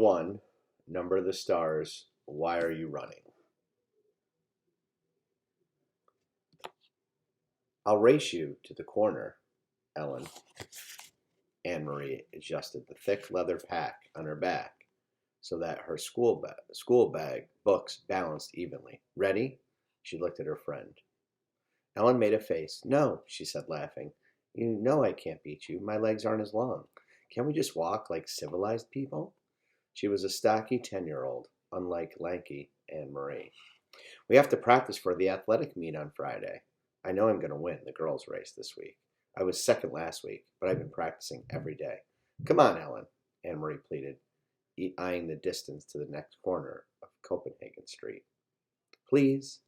1, number the stars. Why are you running? I'll race you to the corner, Ellen. Anne-Marie adjusted the thick leather pack on her back so that her school bag books balanced evenly. Ready? She looked at her friend. Ellen made a face. No, she said, laughing. You know I can't beat you. My legs aren't as long. Can't we just walk like civilized people? She was a stocky 10-year-old, unlike lanky Anne-Marie. We have to practice for the athletic meet on Friday. I know I'm going to win the girls' race this week. I was second last week, but I've been practicing every day. Come on, Ellen, Anne-Marie pleaded, eyeing the distance to the next corner of Copenhagen Street. Please.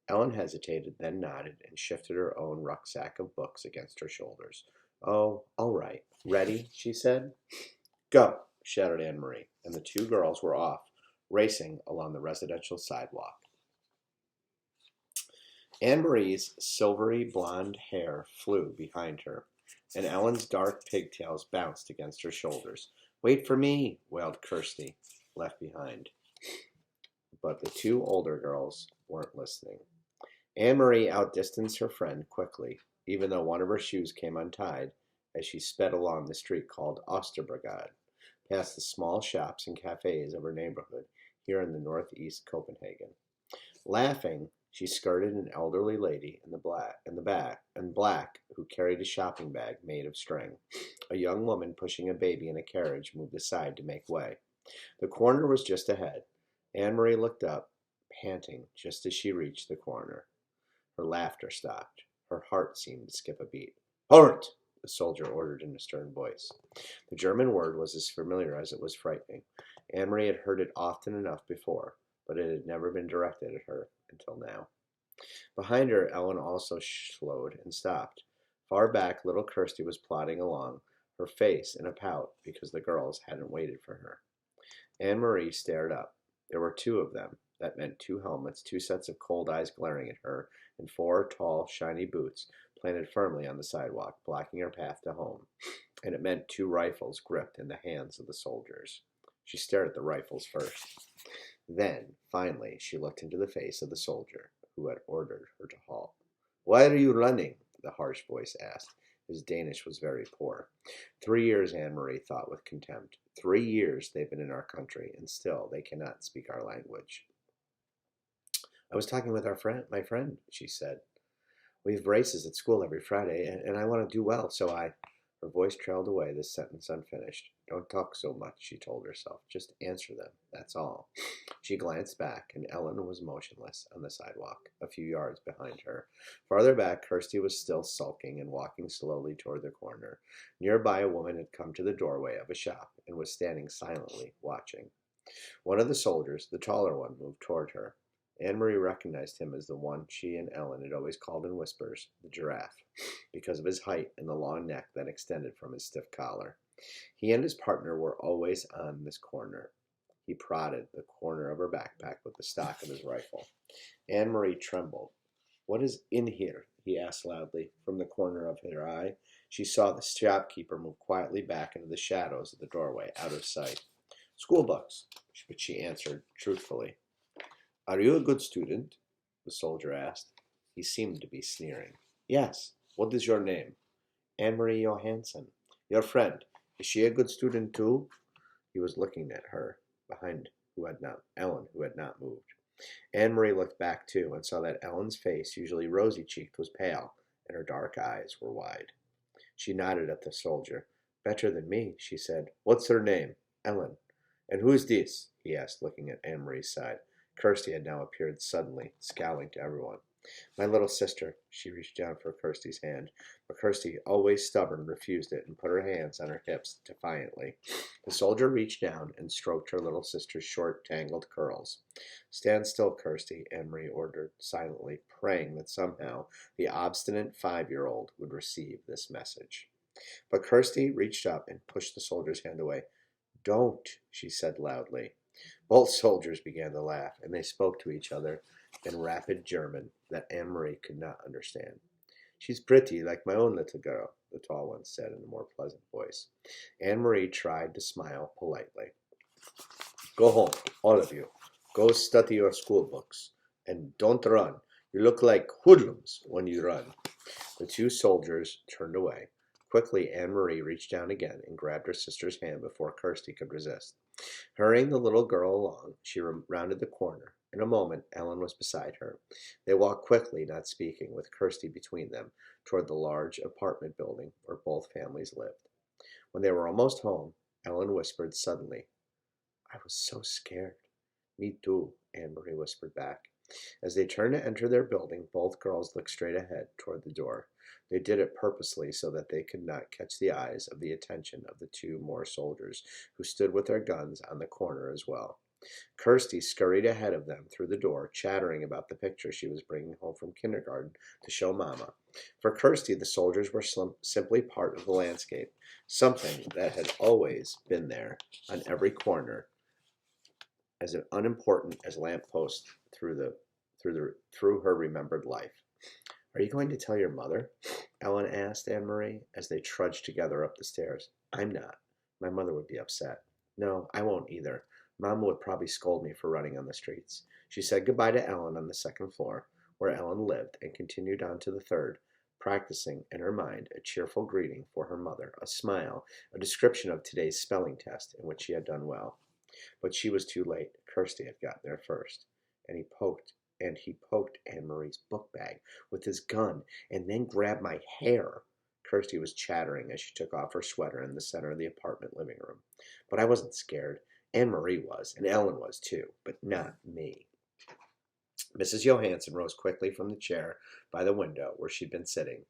Ellen hesitated, then nodded and shifted her own rucksack of books against her shoulders. Oh, all right. Ready? She said. Go, shouted Anne-Marie, and the two girls were off, racing along the residential sidewalk. Anne-Marie's silvery blonde hair flew behind her, and Ellen's dark pigtails bounced against her shoulders. Wait for me, wailed Kirsty, left behind. But the two older girls weren't listening. Anne-Marie outdistanced her friend quickly, even though one of her shoes came untied as she sped along the street called Osterbrogade, past the small shops and cafes of her neighborhood here in the northeast Copenhagen. Laughing, she skirted an elderly lady in black who carried a shopping bag made of string. A young woman pushing a baby in a carriage moved aside to make way. The corner was just ahead. Anne-Marie looked up, panting just as she reached the corner. Her laughter stopped. Her heart seemed to skip a beat. Halt! The soldier ordered in a stern voice. The German word was as familiar as it was frightening. Anne-Marie had heard it often enough before, but it had never been directed at her until now. Behind her, Ellen also slowed and stopped. Far back, little Kirsty was plodding along, her face in a pout because the girls hadn't waited for her. Anne-Marie stared up. There were two of them. That meant 2 helmets, 2 sets of cold eyes glaring at her, and 4 tall, shiny boots planted firmly on the sidewalk, blocking her path to home. And it meant 2 rifles gripped in the hands of the soldiers. She stared at the rifles first. Then, finally, she looked into the face of the soldier who had ordered her to halt. Why are you running? The harsh voice asked. His Danish was very poor. 3 years, Anne-Marie thought with contempt. 3 years they've been in our country, and still they cannot speak our language. I was talking with my friend, she said. We have races at school every Friday, and I want to do well, so I... Her voice trailed away, this sentence unfinished. Don't talk so much, she told herself. Just answer them, that's all. She glanced back, and Ellen was motionless on the sidewalk, a few yards behind her. Farther back, Kirsty was still sulking and walking slowly toward the corner. Nearby, a woman had come to the doorway of a shop and was standing silently, watching. One of the soldiers, the taller one, moved toward her. Anne-Marie recognized him as the one she and Ellen had always called in whispers, the giraffe, because of his height and the long neck that extended from his stiff collar. He and his partner were always on this corner. He prodded the corner of her backpack with the stock of his rifle. Anne-Marie trembled. What is in here? He asked loudly. From the corner of her eye, she saw the shopkeeper move quietly back into the shadows of the doorway, out of sight. School books, but she answered truthfully. Are you a good student? The soldier asked. He seemed to be sneering. Yes. What is your name? Anne-Marie Johansson. Your friend, is she a good student too? He was looking at her, behind Ellen, who had not moved. Anne-Marie looked back too and saw that Ellen's face, usually rosy-cheeked, was pale, and her dark eyes were wide. She nodded at the soldier. Better than me, she said. What's her name? Ellen. And who is this? He asked, looking at Anne-Marie's side. Kirsty had now appeared suddenly, scowling to everyone. My little sister. She reached down for Kirsty's hand, but Kirsty, always stubborn, refused it and put her hands on her hips defiantly. The soldier reached down and stroked her little sister's short, tangled curls. Stand still, Kirsty, Anne-Marie ordered, silently, praying that somehow the obstinate 5-year-old would receive this message. But Kirsty reached up and pushed the soldier's hand away. Don't, she said loudly. Both soldiers began to laugh, and they spoke to each other in rapid German that Anne-Marie could not understand. She's pretty, like my own little girl, the tall one said in a more pleasant voice. Anne-Marie tried to smile politely. Go home, all of you. Go study your school books. And don't run. You look like hoodlums when you run. The two soldiers turned away. Quickly, Anne Marie reached down again and grabbed her sister's hand before Kirsty could resist. Hurrying the little girl along, she rounded the corner. In a moment, Ellen was beside her. They walked quickly, not speaking, with Kirsty between them, toward the large apartment building where both families lived. When they were almost home, Ellen whispered suddenly, I was so scared. Me too, Anne Marie whispered back. As they turned to enter their building, both girls looked straight ahead toward the door. They did it purposely so that they could not catch the eyes of the attention of the two more soldiers who stood with their guns on the corner as well. Kirsty scurried ahead of them through the door, chattering about the picture she was bringing home from kindergarten to show Mama. For Kirsty, the soldiers were simply part of the landscape, something that had always been there on every corner, as unimportant as lampposts through her remembered life. Are you going to tell your mother? Ellen asked Anne Marie as they trudged together up the stairs. I'm not. My mother would be upset. No, I won't either. Mama would probably scold me for running on the streets. She said goodbye to Ellen on the second floor, where Ellen lived, and continued on to the third, practicing in her mind a cheerful greeting for her mother, a smile, a description of today's spelling test in which she had done well. But she was too late. Kirsty had gotten there first, and he poked Anne Marie's book bag with his gun and then grabbed my hair. Kirsty was chattering as she took off her sweater in the center of the apartment living room. But I wasn't scared. Anne Marie was, and Ellen was too, but not me. Mrs. Johansson rose quickly from the chair by the window where she'd been sitting.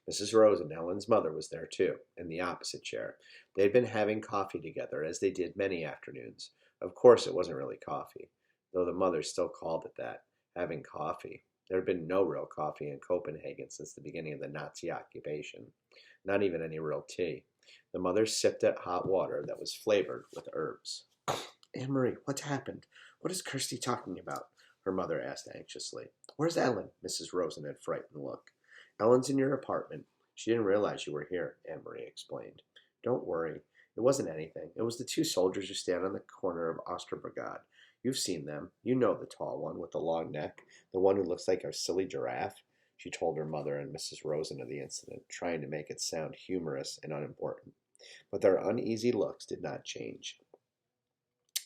Mrs. Rosen, Ellen's mother, was there too, in the opposite chair. They had been having coffee together, as they did many afternoons. Of course, it wasn't really coffee, though the mother still called it that, having coffee. There had been no real coffee in Copenhagen since the beginning of the Nazi occupation, not even any real tea. The mother sipped at hot water that was flavored with herbs. Anne Marie, what's happened? What is Kirsty talking about? Her mother asked anxiously. Where's Ellen? Mrs. Rosen had a frightened look. Ellen's in your apartment. She didn't realize you were here, Anne Marie explained. Don't worry. It wasn't anything. It was the two soldiers who stand on the corner of Osterbrigade. You've seen them. You know the tall one with the long neck, the one who looks like a silly giraffe. She told her mother and Mrs. Rosen of the incident, trying to make it sound humorous and unimportant. But their uneasy looks did not change.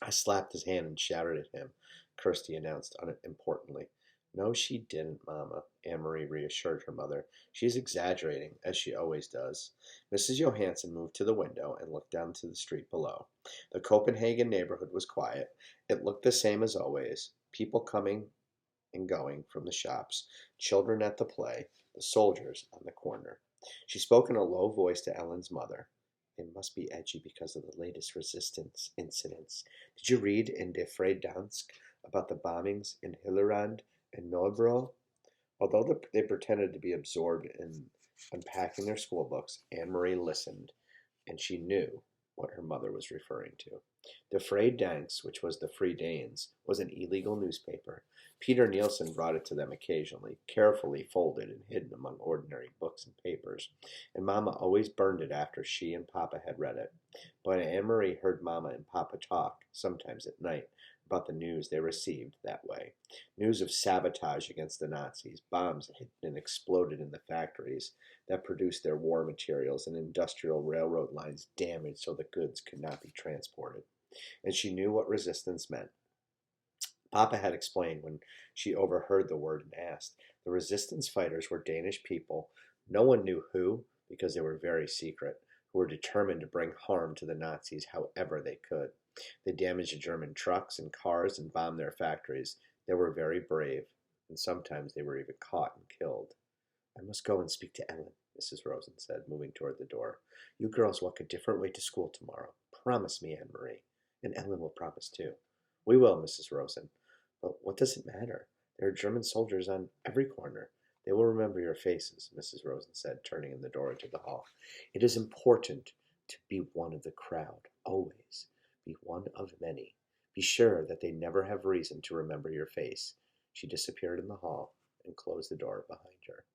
I slapped his hand and shouted at him, Kirsty announced unimportantly. No, she didn't, Mama, Anne Marie reassured her mother. She's exaggerating, as she always does. Mrs. Johansson moved to the window and looked down to the street below. The Copenhagen neighborhood was quiet. It looked the same as always. People coming and going from the shops, children at the play, the soldiers on the corner. She spoke in a low voice to Ellen's mother. It must be edgy because of the latest resistance incidents. Did you read in De Dansk about the bombings in Hillerand and Nobro? Although they pretended to be absorbed in unpacking their school books, Anne Marie listened, and she knew what her mother was referring to. The Vrije Dansk, which was the Free Danes, was an illegal newspaper. Peter Nielsen brought it to them occasionally, carefully folded and hidden among ordinary books and papers, and Mamma always burned it after she and Papa had read it. But Anne Marie heard Mamma and Papa talk, sometimes at night, about the news they received that way. News of sabotage against the Nazis, bombs hidden and exploded in the factories that produced their war materials, and industrial railroad lines damaged so the goods could not be transported. And she knew what resistance meant. Papa had explained when she overheard the word and asked. The resistance fighters were Danish people. No one knew who, because they were very secret, who were determined to bring harm to the Nazis however they could. They damaged German trucks and cars and bombed their factories. They were very brave, and sometimes they were even caught and killed. I must go and speak to Ellen, Mrs. Rosen said, moving toward the door. You girls walk a different way to school tomorrow. Promise me, Anne Marie. And Ellen will promise too. We will, Mrs. Rosen. But what does it matter? There are German soldiers on every corner. They will remember your faces, Mrs. Rosen said, turning in the door into the hall. It is important to be one of the crowd, always. Be one of many. Be sure that they never have reason to remember your face. She disappeared in the hall and closed the door behind her.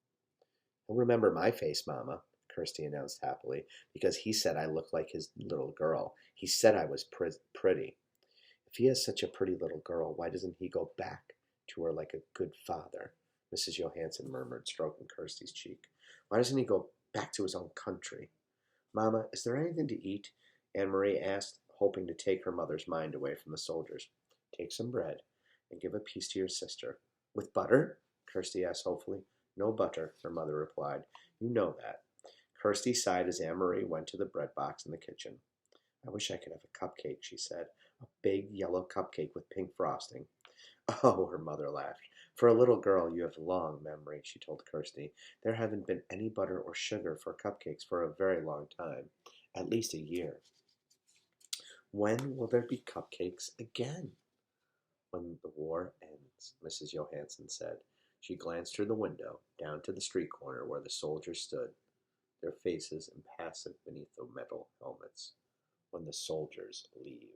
He'll remember my face, Mama, Kirsty announced happily, because he said I looked like his little girl. He said I was pretty. If he has such a pretty little girl, why doesn't he go back to her like a good father? Mrs. Johansson murmured, stroking Kirsty's cheek. Why doesn't he go back to his own country? Mamma, is there anything to eat? Anne-Marie asked, hoping to take her mother's mind away from the soldiers. Take some bread and give a piece to your sister. With butter? Kirsty asked hopefully. No butter, her mother replied. You know that. Kirsty sighed as Anne-Marie went to the bread box in the kitchen. I wish I could have a cupcake, she said. A big yellow cupcake with pink frosting. Oh, her mother laughed. For a little girl, you have long memory, she told Kirsty. There haven't been any butter or sugar for cupcakes for a very long time, at least a year. When will there be cupcakes again? When the war ends, Mrs. Johansson said. She glanced through the window, down to the street corner where the soldiers stood, their faces impassive beneath the metal helmets. When the soldiers leave.